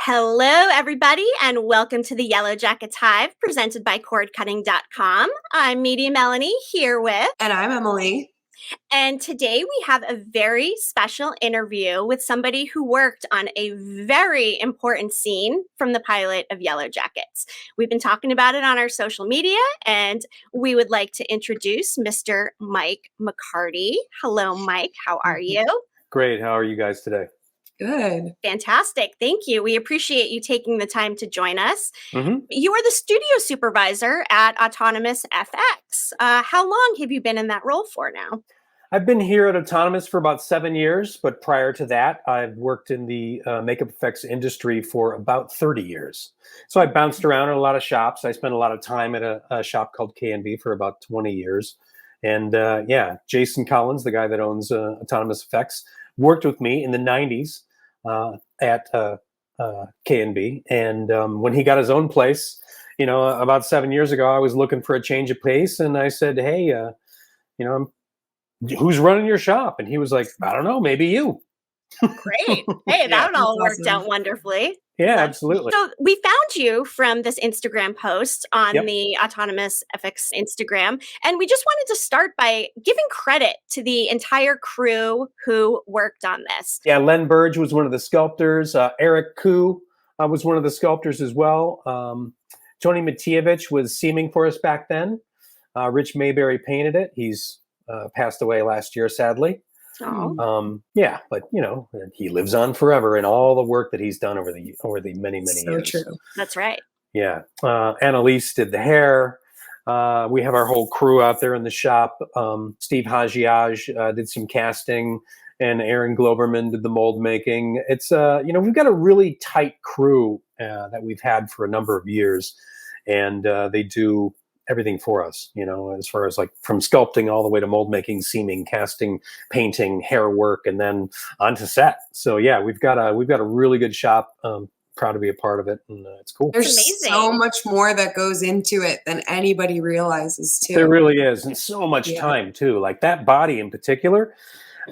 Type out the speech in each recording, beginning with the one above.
Hello, everybody, and welcome to the Yellowjackets Hive, presented by cordcutting.com. I'm Media Melanie, here with... And I'm Emily. And today we have a very special interview with somebody who worked on a very important scene from the pilot of Yellowjackets. We've been talking about it on our social media, and we would like to introduce Mr. Mike McCarty. Hello, Mike. How are you? Great. How are you guys today? Good. Fantastic. Thank you. We appreciate you taking the time to join us. Mm-hmm. You are the studio supervisor at Autonomous FX. How long have you been in that role for now? I've been here at Autonomous for about 7 years, but prior to that, I've worked in the makeup effects industry for about 30 years. So I bounced around in a lot of shops. I spent a lot of time at a shop called K&B for about 20 years. And Jason Collins, the guy that owns Autonomous Effects, worked with me in the 90s at K&B. And when he got his own place, about 7 years ago, I was looking for a change of pace. And I said, hey, who's running your shop? And he was like, I don't know, maybe you. Great. Hey, that all worked out wonderfully. Yeah, absolutely. So we found you from this Instagram post on the Autonomous FX Instagram. And we just wanted to start by giving credit to the entire crew who worked on this. Yeah, Len Burge was one of the sculptors. Eric Koo was one of the sculptors as well. Tony Matievich was seaming for us back then. Rich Mayberry painted it. He's passed away last year, sadly. Oh. But he lives on forever in all the work that he's done over the many years. So true. That's right. Yeah. Annalise did the hair. We have our whole crew out there in the shop. Steve Hajiaj did some casting, and Aaron Gloverman did the mold making. It's we've got a really tight crew that we've had for a number of years, and they do everything for us, as far as like from sculpting all the way to mold making, seaming, casting, painting, hair work, and then onto set. So yeah, we've got a really good shop. Proud to be a part of it, and it's cool. There's so much more that goes into it than anybody realizes too. There really is, and so much time too. Like that body in particular,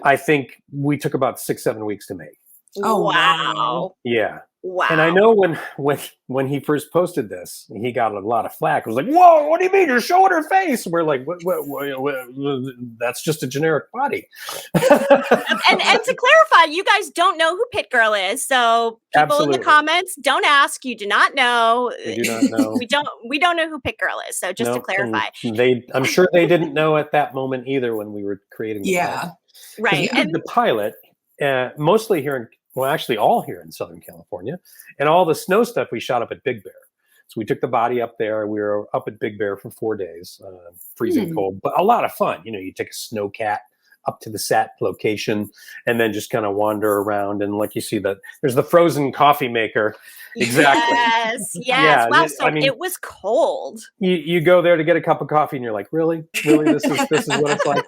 I think we took about 6-7 weeks to make. Oh wow! Yeah. Wow. And I know when he first posted this, he got a lot of flack. It was like, whoa, what do you mean? You're showing her face. We're like, what, that's just a generic body. and to clarify, you guys don't know who Pit Girl is. So people in the comments, don't ask. You do not know. We do not know. we don't know who Pit Girl is. So just to clarify. I'm sure they didn't know at that moment either when we were creating the pilot. Right. And the pilot, mostly here actually all here in Southern California, and all the snow stuff we shot up at Big Bear. So we took the body up there. We were up at Big Bear for 4 days, freezing cold, but a lot of fun. You take a snowcat up to the set location and then just kind of wander around. And like you see that there's the frozen coffee maker. Exactly. Yes. Yeah, wow. So it was cold. You go there to get a cup of coffee and you're like, really? This is what it's like?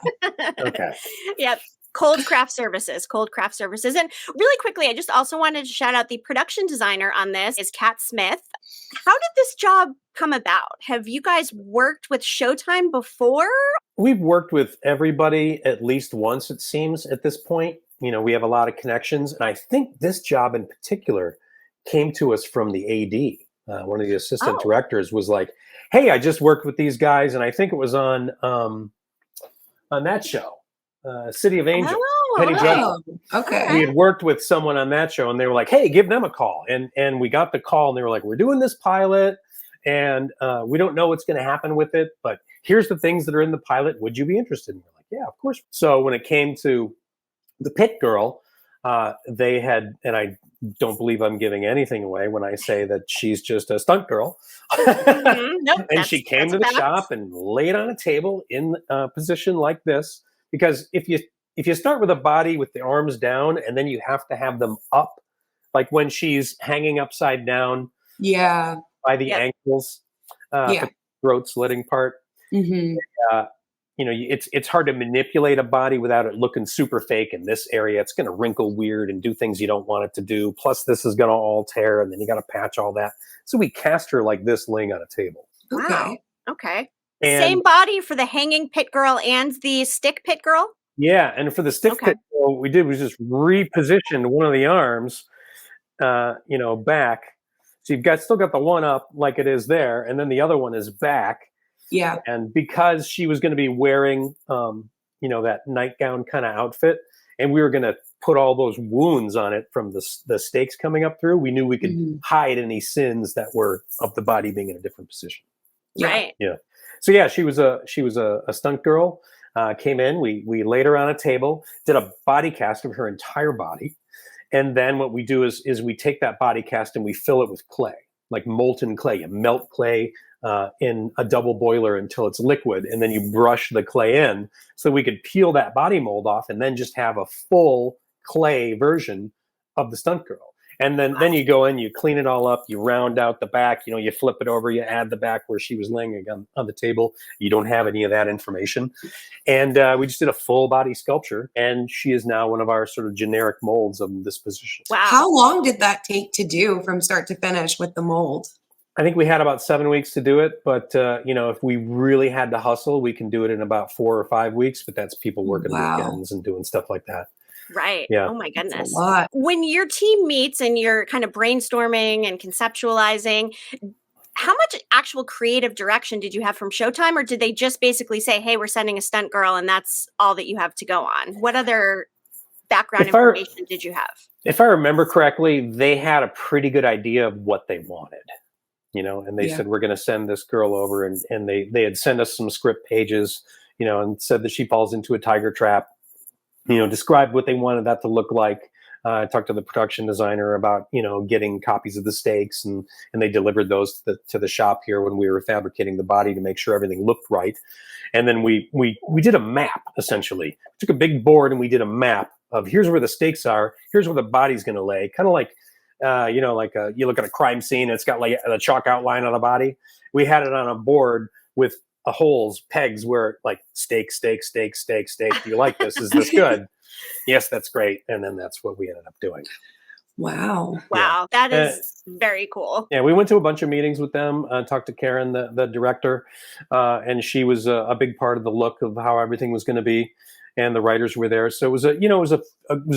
Okay. Yep. Cold craft services. And really quickly, I just also wanted to shout out the production designer on this is Kat Smith. How did this job come about? Have you guys worked with Showtime before? We've worked with everybody at least once, it seems, at this point. We have a lot of connections. And I think this job in particular came to us from the AD. One of the assistant directors was like, hey, I just worked with these guys. And I think it was on that show. City of Angels, Penny Dreadful. Okay. We had worked with someone on that show, and they were like, "Hey, give them a call." And we got the call, and they were like, "We're doing this pilot, and we don't know what's going to happen with it, but here's the things that are in the pilot. Would you be interested?" And we're like, "Yeah, of course." So when it came to the Pit Girl, they had, and I don't believe I'm giving anything away when I say that she's just a stunt girl. Nope, and she came to the shop and laid on a table in a position like this. Because if you start with a body with the arms down and then you have to have them up, like when she's hanging upside down, by the ankles, the throat slitting part, it's hard to manipulate a body without it looking super fake in this area. It's going to wrinkle weird and do things you don't want it to do. Plus, this is going to all tear, and then you got to patch all that. So we cast her like this, laying on a table. Wow. Okay. Same body for the hanging Pit Girl and the stick Pit Girl? Yeah, and for the stick Pit Girl, we did was just repositioned one of the arms back. So you've still got the one up like it is there, and then the other one is back. Yeah. And because she was going to be wearing, that nightgown kind of outfit, and we were going to put all those wounds on it from the stakes coming up through, we knew we could hide any sins that were of the body being in a different position. Right. Yeah. So yeah, she was a stunt girl. Came in, we laid her on a table, did a body cast of her entire body. And then what we do is we take that body cast and we fill it with clay, like molten clay. You melt clay in a double boiler until it's liquid, and then you brush the clay in so we could peel that body mold off and then just have a full clay version of the stunt girl. And then you go in, you clean it all up, you round out the back, you flip it over, you add the back where she was laying on the table. You don't have any of that information. And we just did a full body sculpture, and she is now one of our sort of generic molds of this position. Wow. How long did that take to do from start to finish with the mold? I think we had about 7 weeks to do it, but if we really had to hustle, we can do it in about 4 or 5 weeks, but that's people working weekends and doing stuff like that. Right. Yeah. Oh my goodness. That's a lot. When your team meets and you're kind of brainstorming and conceptualizing, how much actual creative direction did you have from Showtime, or did they just basically say, hey, we're sending a stunt girl and that's all that you have to go on? What other background information did you have? If I remember correctly, they had a pretty good idea of what they wanted. And they said, we're going to send this girl over, and they had sent us some script pages, and said that she falls into a tiger trap, described what they wanted that to look like. I talked to the production designer about, getting copies of the stakes, and they delivered those to the shop here when we were fabricating the body to make sure everything looked right. And then we did a map, essentially. We took a big board and we did a map of here's where the stakes are, here's where the body's going to lay, kind of like, you look at a crime scene, it's got like a chalk outline on the body. We had it on a board with holes, pegs where like steak. Do you like this? Is this good? Yes, that's great. And then that's what we ended up doing. Wow. Wow. Yeah. That is very cool. Yeah, we went to a bunch of meetings with them, talked to Karen, the director, and she was a big part of the look of how everything was going to be. And the writers were there. So it was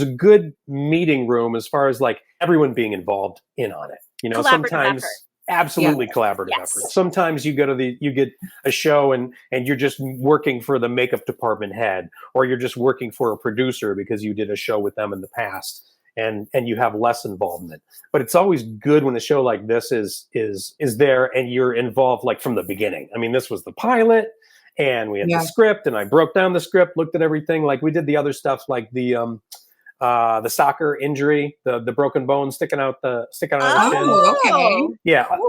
a good meeting room as far as like everyone being involved in on it. Sometimes effort. Absolutely collaborative effort. Sometimes you get a show and you're just working for the makeup department head, or you're just working for a producer because you did a show with them in the past, and you have less involvement. But it's always good when a show like this is there and you're involved like from the beginning. I mean, this was the pilot. And we had the script, and I broke down the script, looked at everything. Like we did the other stuff, like the soccer injury, the broken bone sticking out the chin. Okay. Yeah, cool.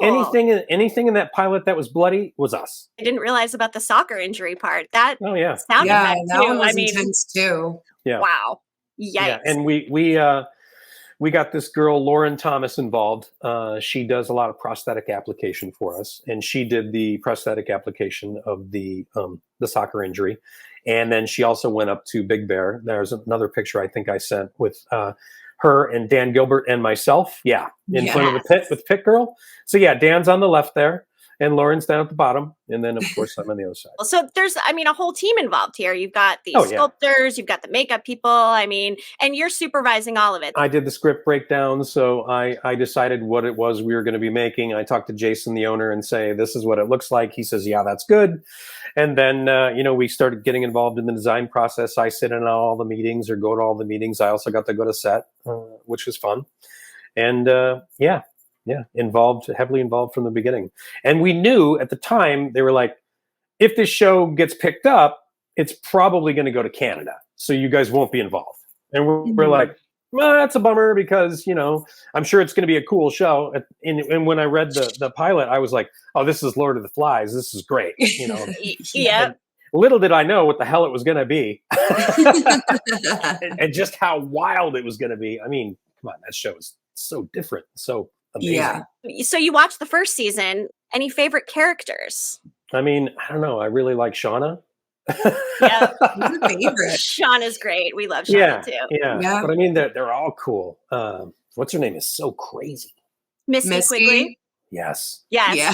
anything in that pilot that was bloody was us. I didn't realize about the soccer injury part. That sound effect that too. one was intense too. Yeah. Wow. Yikes. Yeah, and we got this girl, Lauren Thomas, involved. She does a lot of prosthetic application for us, and she did the prosthetic application of the soccer injury. And then she also went up to Big Bear. There's another picture I think I sent with her and Dan Gilbert and myself. Yeah, in front of the pit with Pit Girl. So yeah, Dan's on the left there, and Lauren's down at the bottom, and then of course I'm on the other side. So there's, a whole team involved here. You've got the sculptors, you've got the makeup people, and you're supervising all of it. I did the script breakdown, so I decided what it was we were going to be making. I talked to Jason, the owner, and say, this is what it looks like. He says, yeah, that's good. And then, we started getting involved in the design process. I sit in all the meetings or go to all the meetings. I also got to go to set, which was fun. And heavily involved from the beginning. And we knew at the time, they were like, if this show gets picked up, it's probably going to go to Canada. So you guys won't be involved. And we're like, well, that's a bummer because, I'm sure it's going to be a cool show. And when I read the pilot, I was like, oh, this is Lord of the Flies. This is great. Yeah. Little did I know what the hell it was going to be and just how wild it was going to be. I mean, come on, that show is so different. So amazing. Yeah. So you watched the first season. Any favorite characters? I mean, I don't know. I really like Shauna. Yeah. Who's your favorite? Shauna's great. We love Shauna too. Yeah. But I mean, they're all cool. What's her name is so crazy. Misty Quigley. Yes. Yes. Yeah.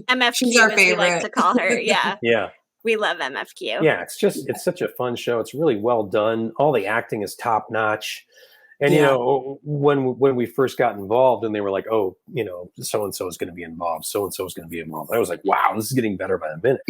MFQ, She's our as we like favorite. to call her. Yeah. Yeah. We love MFQ. Yeah. It's such a fun show. It's really well done. All the acting is top notch. And Yeah. when we first got involved, and they were like, "Oh, so and so is going to be involved. So and so is going to be involved." I was like, "Wow, this is getting better by the minute."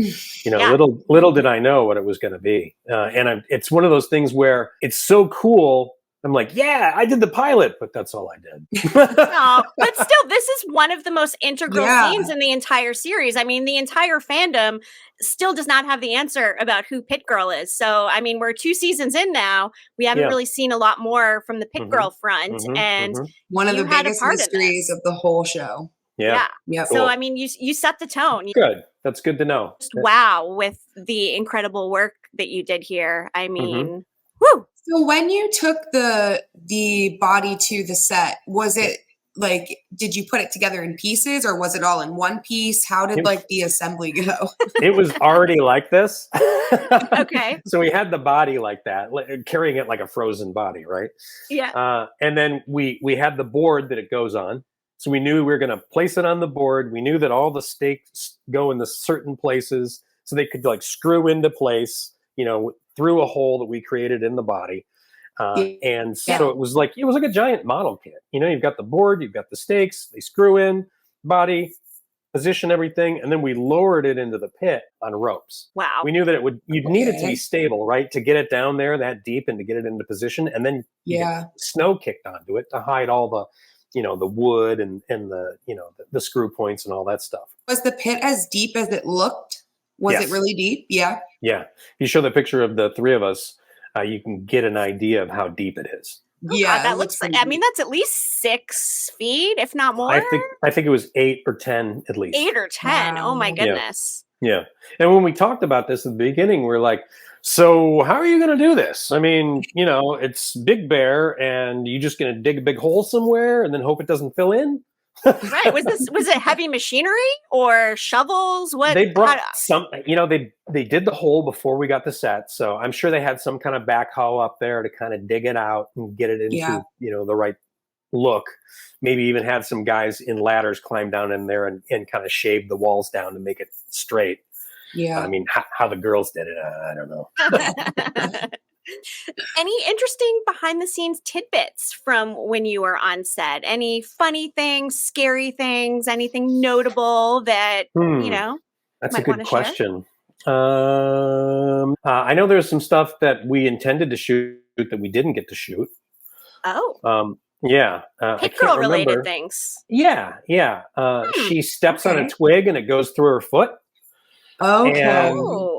Yeah. Little did I know what it was going to be. It's one of those things where it's so cool. I'm like, "Yeah, I did the pilot," but that's all I did. No, but still, this is one of the most integral Yeah. scenes in the entire series. I mean, the entire fandom still does not have the answer about who Pit Girl is. So, I mean, we're 2 seasons in now. We haven't Yeah. really seen a lot more from the Pit Mhm. Girl front, Mhm. and Mhm. One of you the had a biggest part in this. mysteries of the whole show. Yeah. Yep. So, Cool. I mean, you set the tone. You Good. That's good to know. just wow with the incredible work that you did here. I Mm-hmm. mean, woo. So when you took the body to the set, was it like, did you put it together in pieces, or was it all in one piece? How did like the assembly go? It was already like this. Okay. So we had the body like that, carrying it like a frozen body, right? Yeah. And then we had the board that it goes on. So we knew we were going to place it on the board. We knew that all the stakes go in the certain places, so they could like screw into place, through a hole that we created in the body. And so it was like a giant model kit. You've got the board, you've got the stakes, they screw in, body, position everything, and then we lowered it into the pit on ropes. Wow. We knew that you'd need it to be stable, right, to get it down there that deep and to get it into position, and then you get snow kicked onto it to hide all the the wood and the screw points and all that stuff. Was the pit as deep as it looked? Was Yes. it really deep? Yeah. Yeah. If you show the picture of the three of us, you can get an idea of how deep it is. Oh, Yeah, God, that looks like, I mean, that's at least 6 feet, if not more. I think it was 8 or 10 at least. 8 or 10. Wow. Oh my goodness. Yeah. And when we talked about this at the beginning, we're like, so how are you going to do this? I mean, it's Big Bear, and you just going to dig a big hole somewhere and then hope it doesn't fill in? Right. Was it heavy machinery or shovels? What they brought they did the hole before we got the set, so I'm sure they had some kind of backhoe up there to kind of dig it out and get it into the right look. Maybe even had some guys in ladders climb down in there and kind of shave the walls down to make it straight. Yeah. I mean, how the girls did it, I don't know. Any interesting behind the scenes tidbits from when you were on set? Any funny things, scary things, anything notable that, That's a good question. Share? I know there's some stuff that we intended to shoot that we didn't get to shoot. Oh. Yeah. Pit Girl related things. Yeah. She steps on a twig and it goes through her foot. Okay. And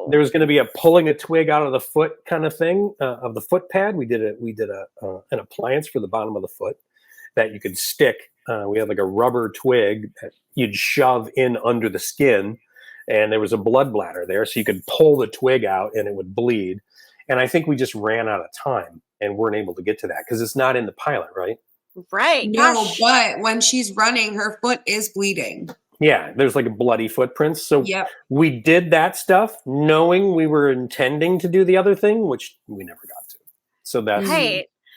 there was going to be a pulling a twig out of the foot kind of thing, of the foot pad. We did an appliance for the bottom of the foot that you could stick. We had like a rubber twig that you'd shove in under the skin, and there was a blood bladder there, so you could pull the twig out and it would bleed. And I think we just ran out of time and weren't able to get to that because it's not in the pilot, right? Right. No, Gosh. but when she's running, her foot is bleeding. Yeah, there's like a bloody footprints. So we did that stuff knowing we were intending to do the other thing, which we never got to. So that's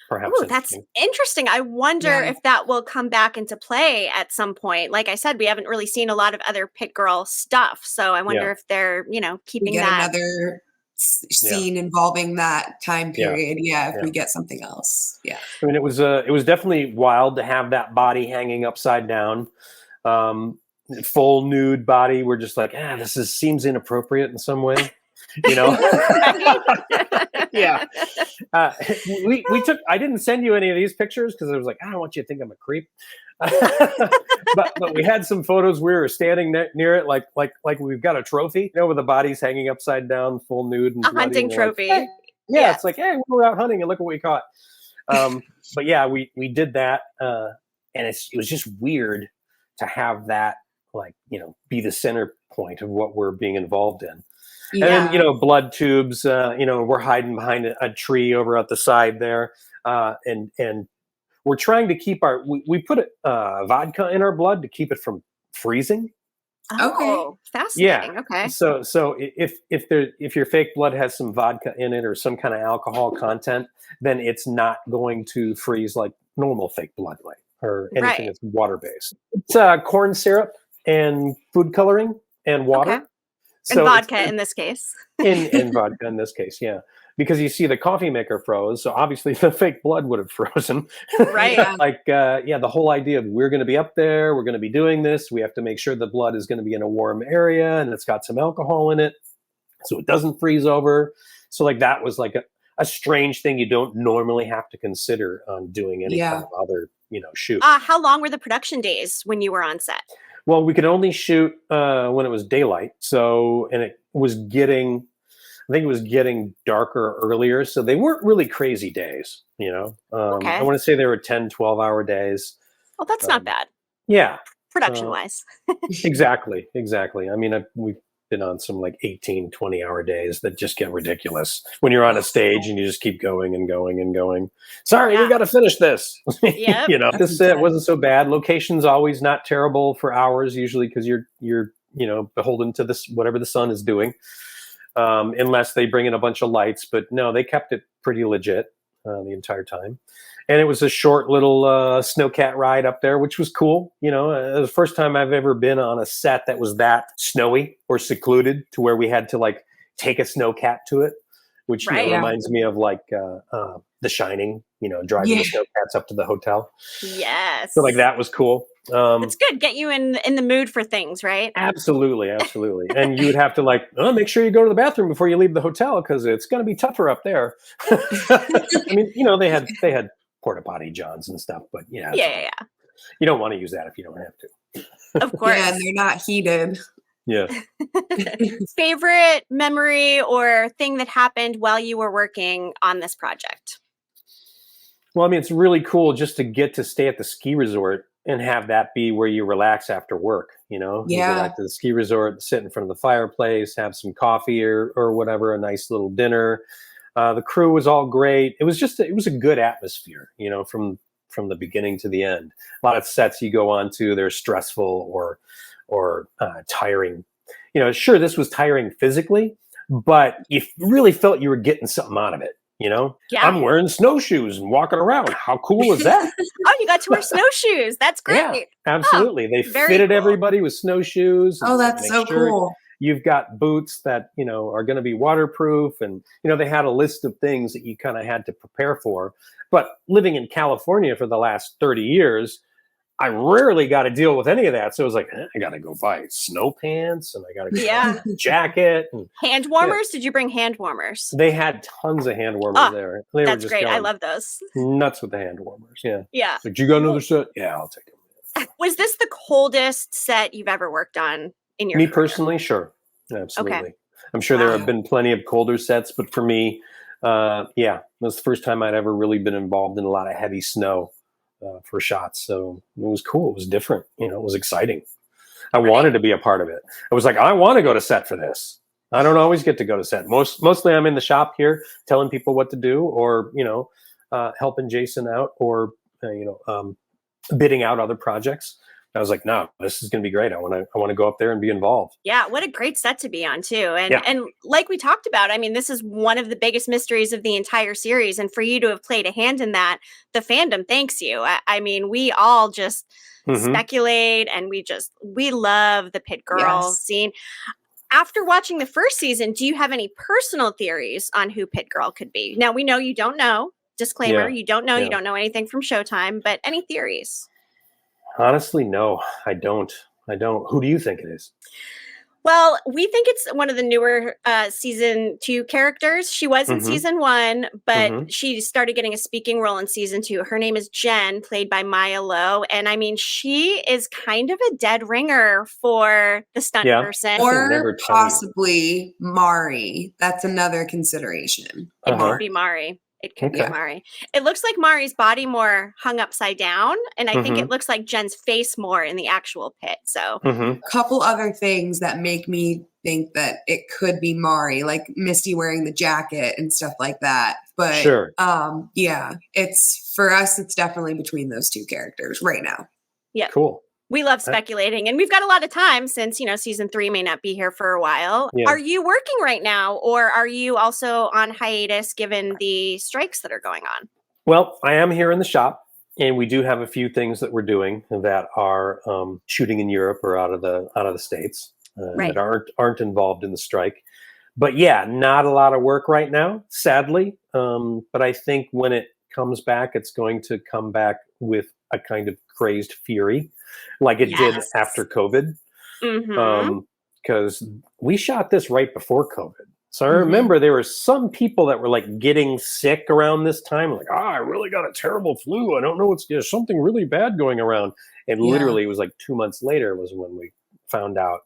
perhaps that's interesting. I wonder if that will come back into play at some point. Like I said, we haven't really seen a lot of other Pit Girl stuff. So I wonder if they're, keeping that. Another scene involving that time period. If we get something else. Yeah. I mean, it was definitely wild to have that body hanging upside down. Full nude body. We're just like, this seems inappropriate in some way, Yeah. We took. I didn't send you any of these pictures because I was like, I don't want you to think I'm a creep. but we had some photos. We were standing near it, like we've got a trophy, with the bodies hanging upside down, full nude, and a hunting trophy. Like, it's like, hey, we were out hunting and look what we caught. But yeah, we did that, and it was just weird to have that, be the center point of what we're being involved in. And then, blood tubes, we're hiding behind a tree over at the side there. And we're trying to keep we put vodka in our blood to keep it from freezing. Oh, fascinating. Yeah. Okay. So if your fake blood has some vodka in it or some kind of alcohol content, then it's not going to freeze like normal fake blood, or anything that's water-based. It's corn syrup and food coloring and water. Okay. And vodka in this case. in vodka in this case, yeah. because you see the coffee maker froze. So obviously the fake blood would have frozen. Right. The whole idea of we're going to be up there, we're going to be doing this. We have to make sure the blood is going to be in a warm area and it's got some alcohol in it so it doesn't freeze over. So like that was like a strange thing you don't normally have to consider on doing any kind of other, shoot. How long were the production days when you were on set? Well, we could only shoot when it was daylight. So, and I think it was getting darker earlier. So they weren't really crazy days, Okay. I want to say they were 10, 12-hour days. Well, that's not bad. Yeah. Production-wise. Exactly. I mean, we've been on some like 18, 20-hour days that just get ridiculous when you're on a stage and you just keep going and going and going. Sorry, we got to finish this. Yep. This set wasn't so bad. Location's always not terrible for hours usually because you're beholden to this whatever the sun is doing, unless they bring in a bunch of lights. But no, they kept it pretty legit the entire time. And it was a short little snowcat ride up there, which was cool. It was the first time I've ever been on a set that was that snowy or secluded to where we had to like take a snowcat to it, which reminds me of like The Shining, driving the snowcats up to the hotel. Yes. So like that was cool. It's good. Get you in the mood for things, right? Absolutely. And you would have to make sure you go to the bathroom before you leave the hotel because it's going to be tougher up there. I mean, they had porta potty johns and stuff, but you don't want to use that if you don't have to. Of course. Yeah, and they're not heated. Yeah. Favorite memory or thing that happened while you were working on this project? Well, I mean, it's really cool just to get to stay at the ski resort and have that be where you relax after work, You go back to the ski resort, sit in front of the fireplace, have some coffee or whatever, a nice little dinner. The crew was all great. It was a good atmosphere, from the beginning to the end. A lot of sets you go on to, they're stressful or tiring. Sure, this was tiring physically, but you really felt you were getting something out of it. Yeah. I'm wearing snowshoes and walking around. How cool is that? Oh, you got to wear snowshoes. That's great. Yeah, absolutely. They fitted everybody with snowshoes. Oh, that's so cool. You've got boots that, are going to be waterproof. And, they had a list of things that you kind of had to prepare for. But living in California for the last 30 years, I rarely got to deal with any of that. So it was like, I got to go buy snow pants and I got to go buy a jacket. And, hand warmers? Did you bring hand warmers? They had tons of hand warmers there. That's great. I love those. Nuts with the hand warmers. Yeah. Yeah. Did you got another set? Yeah, I'll take them. Was this the coldest set you've ever worked on in your career? Personally? Sure. Absolutely. Okay. I'm sure there have been plenty of colder sets, but for me, it was the first time I'd ever really been involved in a lot of heavy snow. For shots. So it was cool. It was different. It was exciting. I wanted to be a part of it. I was like, I want to go to set for this. I don't always get to go to set. Mostly I'm in the shop here telling people what to do or, helping Jason out or, bidding out other projects. I was like, no, this is going to be great. I want to go up there and be involved. Yeah. What a great set to be on too. And like we talked about, I mean, this is one of the biggest mysteries of the entire series. And for you to have played a hand in that, the fandom thanks you. I mean, we all just speculate and we love the Pit Girl scene. After watching the first season, do you have any personal theories on who Pit Girl could be? Now we know you don't know. Disclaimer, you don't know. You don't know anything from Showtime, but any theories? Honestly, no, I don't. Who do you think it is? Well, we think it's one of the newer season 2 characters. She was in season 1, but she started getting a speaking role in season 2. Her name is Jen, played by Maya Lowe. And I mean, she is kind of a dead ringer for the stunt person. Or possibly Mari. That's another consideration. It could be Mari. It could be Mari. It looks like Mari's body more hung upside down, and I think it looks like Jen's face more in the actual pit. So a couple other things that make me think that it could be Mari, like Misty wearing the jacket and stuff like that. But it's for us, it's definitely between those two characters right now. Yeah. Cool. We love speculating, and we've got a lot of time since, season 3 may not be here for a while. Yeah. Are you working right now, or are you also on hiatus given the strikes that are going on? Well, I am here in the shop, and we do have a few things that we're doing that are shooting in Europe or out of the States that aren't involved in the strike. But yeah, not a lot of work right now, sadly. But I think when it comes back, it's going to come back with a kind of crazed fury, like it did Yes. after COVID. Mm-hmm. Because we shot this right before COVID. So I remember there were some people that were like getting sick around this time, like, I really got a terrible flu. I don't know there's something really bad going around. And literally it was like 2 months later was when we found out,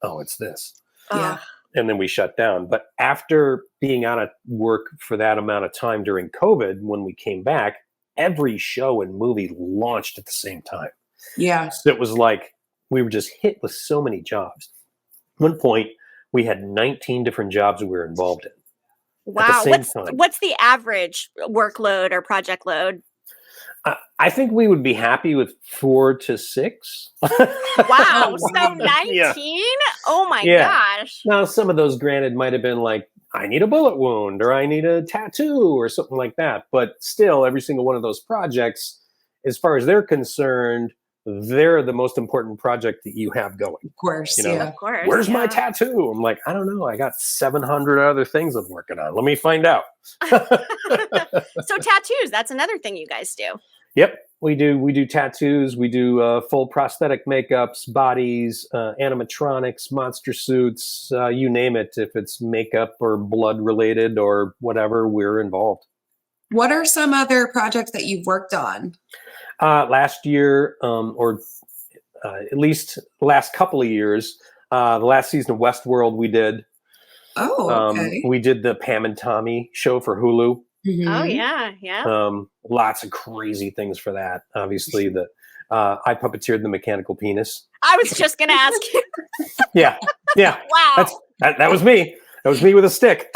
oh, it's this. Yeah. And then we shut down. But after being out of work for that amount of time during COVID, when we came back, every show and movie launched at the same time. Yeah. So it was like we were just hit with so many jobs. At one point, we had 19 different jobs we were involved in. Wow. At the same time. What's the average workload or project load? I think we would be happy with 4 to 6. Wow. So 19? Yeah. Oh my gosh. Now, some of those, granted, might have been like, I need a bullet wound or I need a tattoo or something like that. But still, every single one of those projects, as far as they're concerned, they're the most important project that you have going. Of course, Of course. Where's my tattoo? I'm like, I don't know. I got 700 other things I'm working on. Let me find out. So tattoos, that's another thing you guys do. Yep, we do. We do tattoos. We do full prosthetic makeups, bodies, animatronics, monster suits, you name it. If it's makeup or blood related or whatever, we're involved. What are some other projects that you've worked on? Last year, or at least the last couple of years, the last season of Westworld we did. Oh, okay. We did the Pam and Tommy show for Hulu. Oh, yeah. Lots of crazy things for that. Obviously, I puppeteered the mechanical penis. I was just going to ask you. Yeah. Wow. That was me. That was me with a stick.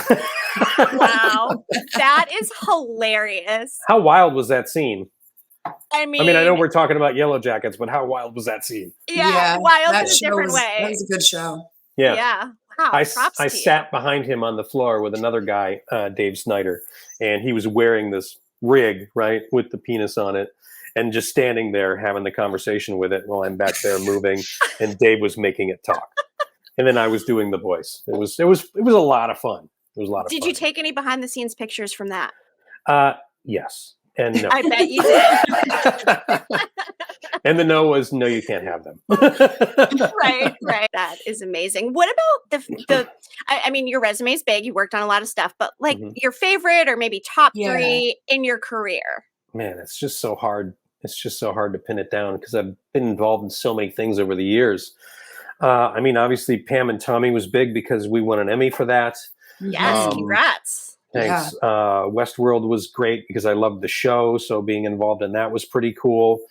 Wow. That is hilarious. How wild was that scene? I mean, I know we're talking about Yellowjackets, but how wild was that scene? Yeah, wild in a different way. That was a good show. Yeah. Wow. I sat behind him on the floor with another guy, Dave Snyder, and he was wearing this rig, right, with the penis on it, and just standing there having the conversation with it while I'm back there moving, and Dave was making it talk, and then I was doing the voice. It was a lot of fun. It was a lot of fun. Did you take any behind the scenes pictures from that? Yes. And no. I bet you did. And the no was, no, you can't have them. Right. That is amazing. What about I mean, your resume is big. You worked on a lot of stuff, but like your favorite or maybe top 3 in your career? Man, it's just so hard. It's just so hard to pin it down because I've been involved in so many things over the years. I mean, obviously, Pam and Tommy was big because we won an Emmy for that. Yes, congrats. Thanks. Yeah. Westworld was great because I loved the show, so being involved in that was pretty cool.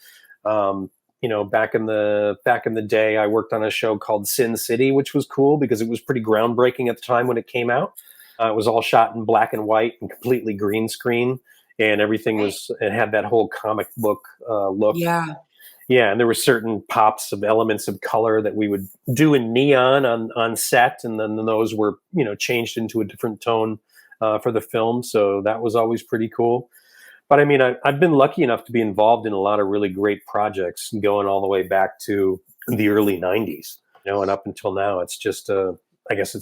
Back in the day, I worked on a show called Sin City, which was cool because it was pretty groundbreaking at the time when it came out. It was all shot in black and white and completely green screen, and everything it had that whole comic book look. Yeah, and there were certain pops of elements of color that we would do in neon on set, and then those were changed into a different tone for the film. So that was always pretty cool. But I mean, I've been lucky enough to be involved in a lot of really great projects going all the way back to the early 90s, and up until now. It's just, I guess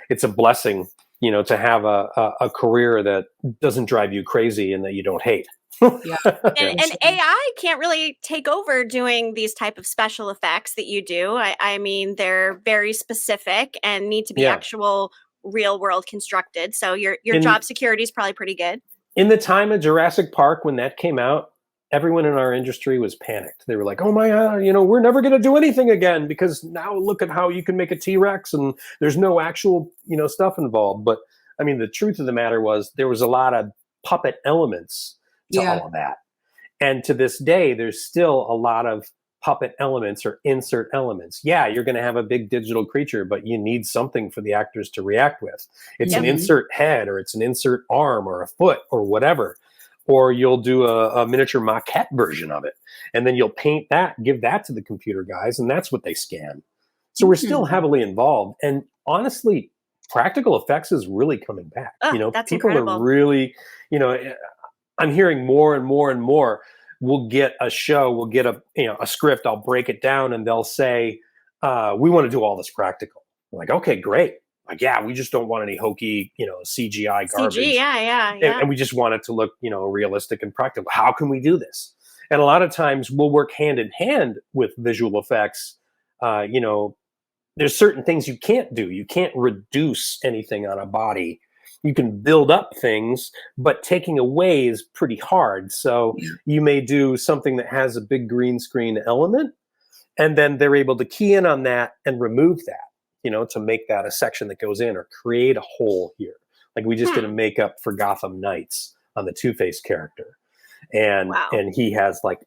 it's a blessing, to have a career that doesn't drive you crazy and that you don't hate. And AI can't really take over doing these type of special effects that you do. I mean, they're very specific and need to be actual real world constructed. So your job security is probably pretty good. In the time of Jurassic Park, when that came out, everyone in our industry was panicked. They were like, oh my God, we're never going to do anything again because now look at how you can make a T-Rex and there's no actual, stuff involved. But I mean, the truth of the matter was there was a lot of puppet elements to all of that. And to this day, there's still a lot of puppet elements or insert elements. Yeah, you're going to have a big digital creature, but you need something for the actors to react with. It's an insert head or it's an insert arm or a foot or whatever. Or you'll do a miniature maquette version of it. And then you'll paint that, give that to the computer guys, and that's what they scan. So we're still heavily involved. And honestly, practical effects is really coming back. That's people incredible. Are really, I'm hearing more and more and more. We'll get a show, we'll get a script, I'll break it down and they'll say, we want to do all this practical. I'm like, okay, great. like, yeah, we just don't want any hokey, CGI garbage. CG, yeah. And we just want it to look, realistic and practical. How can we do this? And a lot of times we'll work hand in hand with visual effects. There's certain things you can't do. You can't reduce anything on a body. You can build up things, but taking away is pretty hard. So you may do something that has a big green screen element, and then they're able to key in on that and remove that, to make that a section that goes in, or create a hole here. Like we just did a makeup for Gotham Knights on the Two-Face character. And he has like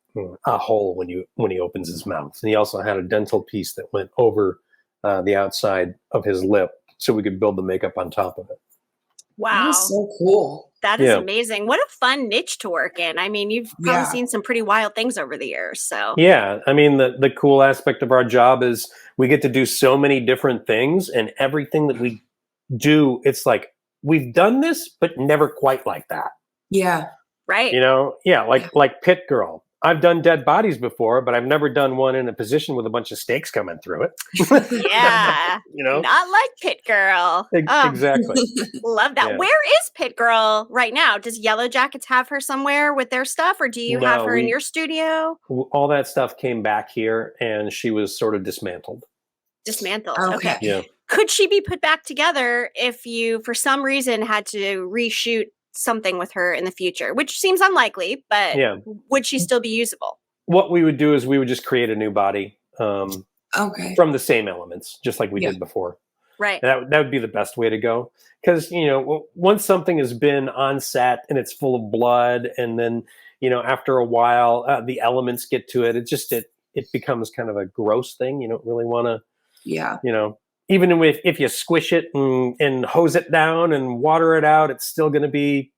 a hole when he opens his mouth. And he also had a dental piece that went over the outside of his lip, so we could build the makeup on top of it. Wow. That is so cool. That is amazing. What a fun niche to work in. I mean, you've probably seen some pretty wild things over the years. So yeah, I mean, the cool aspect of our job is we get to do so many different things, and everything that we do, it's like we've done this, but never quite like that. Yeah. Right. Like Pit Girl. I've done dead bodies before, but I've never done one in a position with a bunch of stakes coming through it. Yeah. Not like Pit Girl. Exactly. Love that. Yeah. Where is Pit Girl right now? Does Yellowjackets have her somewhere with their stuff, or do you have her in your studio? All that stuff came back here, and she was sort of dismantled. Okay. Yeah. Could she be put back together if you, for some reason, had to reshoot something with her in the future, which seems unlikely, but would she still be usable? What we would do is we would just create a new body from the same elements, just like we did before. Right. And that would be the best way to go. Because, once something has been on set and it's full of blood, and then, after a while, the elements get to it, it becomes kind of a gross thing. You don't really want to, even if you squish it and hose it down and water it out, it's still going to be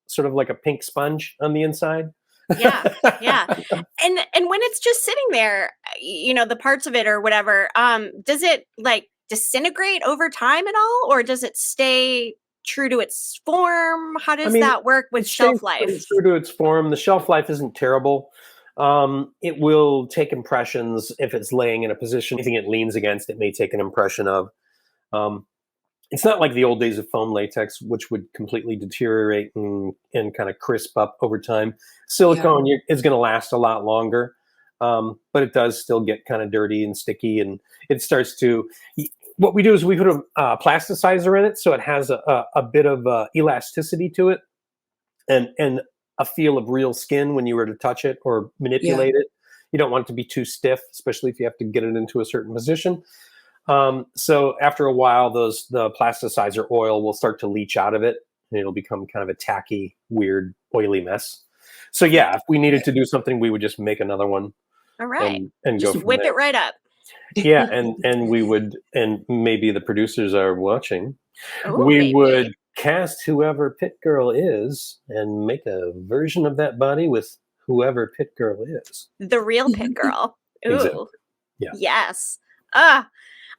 sort of like a pink sponge on the inside. Yeah. And when it's just sitting there, the parts of it or whatever, does it like disintegrate over time at all, or does it stay true to its form? How does that work with shelf life? True to its form. The shelf life isn't terrible. It will take impressions if it's laying in a position. Anything it leans against, it may take an impression of. It's not like the old days of foam latex, which would completely deteriorate and kind of crisp up over time. Silicone is going to last a lot longer, but it does still get kind of dirty and sticky, and it starts to. What we do is we put a plasticizer in it, so it has a bit of elasticity to it, and a feel of real skin when you were to touch it or manipulate it. You don't want it to be too stiff, especially if you have to get it into a certain position. So after a while, the plasticizer oil will start to leach out of it, and it'll become kind of a tacky, weird, oily mess. So if we needed to do something, we would just make another one. All right. And just go from whip there. it right up. Yeah. And we would, and maybe the producers are watching, Maybe. would cast whoever Pit Girl is and make a version of that body with whoever Pit Girl is. The real Pit Girl. Ooh. Exactly. Yeah. Yes.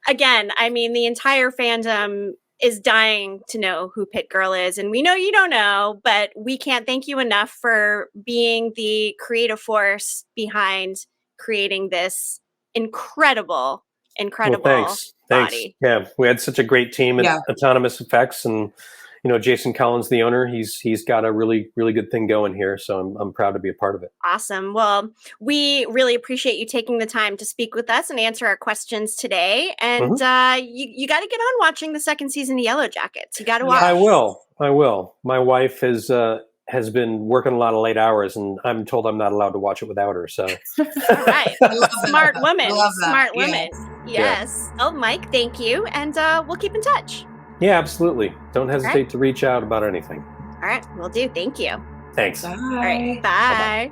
Again, I mean, the entire fandom is dying to know who Pit Girl is. And we know you don't know, but we can't thank you enough for being the creative force behind creating this incredible Thanks. body. Yeah, we had such a great team at Autonomous Effects, and Jason Collins, the owner, he's got a really, really good thing going here. So I'm proud to be a part of it. Awesome. Well, we really appreciate you taking the time to speak with us and answer our questions today. And you got to get on watching the second season of Yellowjackets. You got to watch. I will. My wife has been working a lot of late hours, and I'm told I'm not allowed to watch it without her. So, all right, smart woman, smart woman. Yeah. Yes. Oh, Mike, thank you, and we'll keep in touch. Yeah, absolutely. Don't hesitate to reach out about anything. All right, will do. Thank you. Thanks. Bye. All right, bye.